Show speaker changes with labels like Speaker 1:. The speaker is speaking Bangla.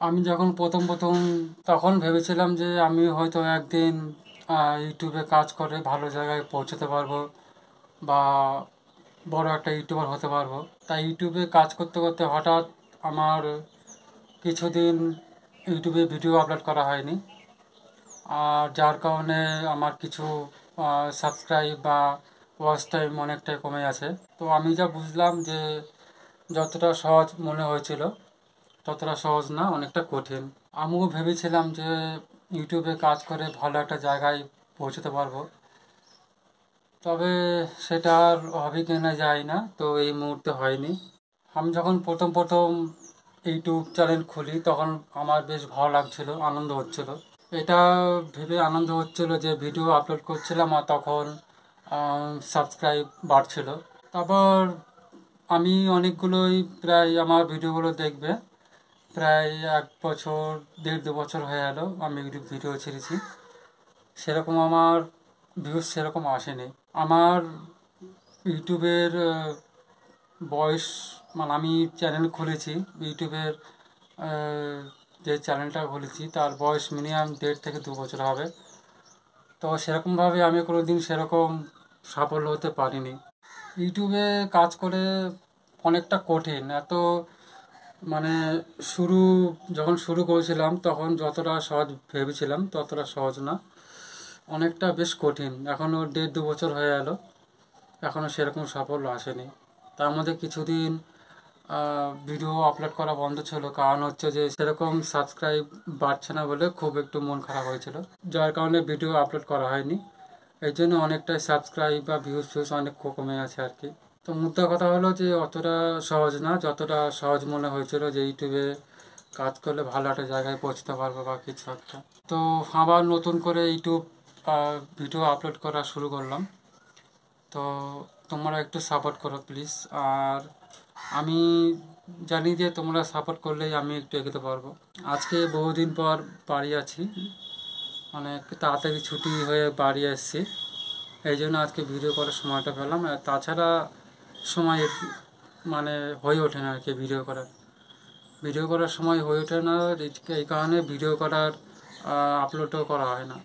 Speaker 1: আমি যখন প্রথম তখন ভেবেছিলাম যে আমি হয়তো একদিন ইউটিউবে কাজ করে ভালো জায়গায় পৌঁছতে পারবো বা বড় একটা ইউটিউবার হতে পারবো। তাই ইউটিউবে কাজ করতে করতে হঠাৎ আমার কিছুদিন ইউটিউবে ভিডিও আপলোড করা হয়নি, আর যার কারণে আমার কিছু সাবস্ক্রাইব বা ওয়াচ টাইম অনেকটাই কমে আছে। তো আমি যা বুঝলাম যে যতটা সহজ মনে হয়েছিল ততটা সহজ না, অনেকটা কঠিন। আমিও ভেবেছিলাম যে ইউটিউবে কাজ করে ভালো একটা জায়গায় পৌঁছতে পারবো, তবে সেটা আর হবে কিনা যায় না, তো এই মুহূর্তে হয়নি। আমি যখন প্রথম ইউটিউব চ্যানেল খুলি তখন আমার বেশ ভালো লাগছিল, আনন্দ হচ্ছিল। এটা ভেবে আনন্দ হচ্ছিল যে ভিডিও আপলোড করছিলাম আর তখন সাবস্ক্রাইব বাড়ছিল। তারপর আমি অনেকগুলোই, প্রায় আমার ভিডিওগুলো দেখবে প্রায় 1 বছর 1.5 2 বছর হয়ে গেল আমি ইউটিউব ভিডিও ছেড়েছি। সেরকম আমার ভিউজ সেরকম আসেনি। আমার ইউটিউবের বয়স, মানে আমি চ্যানেল খুলেছি ইউটিউবের, যে চ্যানেলটা খুলেছি তার বয়স মিনিমাম 1.5 থেকে 2 বছর হবে। তো সেরকমভাবে আমি কোনো দিন সেরকম সাফল্য হতে পারিনি। ইউটিউবে কাজ করে অনেকটা কঠিন, এত মানে শুরু যখন শুরু করেছিলাম তখন যতটা সহজ ভেবেছিলাম ততটা সহজ না, অনেকটা বেশ কঠিন। এখনও 1.5 2 বছর হয়ে গেল, এখনও সেরকম সাফল্য আসেনি। তার মধ্যে কিছুদিন ভিডিও আপলোড করা বন্ধ ছিল, কারণ হচ্ছে যে সেরকম সাবস্ক্রাইব বাড়ছে না বলে খুব একটু মন খারাপ হয়েছিল, যার কারণে ভিডিও আপলোড করা হয়নি। এই জন্য অনেকটাই সাবস্ক্রাইব বা ভিউজ অনেক কমে আছে আর কি। তো মুদ্রা কথা হলো যে অতটা সহজ না যতটা সহজ মনে হয়েছিল, যে ইউটিউবে কাজ করলে ভালো একটা জায়গায় পৌঁছতে পারবো বা কিছু একটা। তো আবার নতুন করে ইউটিউব ভিডিও আপলোড করা শুরু করলাম। তো তোমরা একটু সাপোর্ট করো প্লিজ। আর আমি জানি যে তোমরা সাপোর্ট করলেই আমি একটু এগোতে পারবো। আজকে বহুদিন পর বাড়ি আছি, মানে একটু তাড়াতাড়ি ছুটি হয়ে বাড়ি এসেছি, এই জন্য আজকে ভিডিও করার সময়টা পেলাম। আর তাছাড়া সময় মানে হয়ে ওঠে না আর কি ভিডিও করার সময় হয়ে ওঠে না, এই কারণে ভিডিও করার আপলোডও করা হয় না।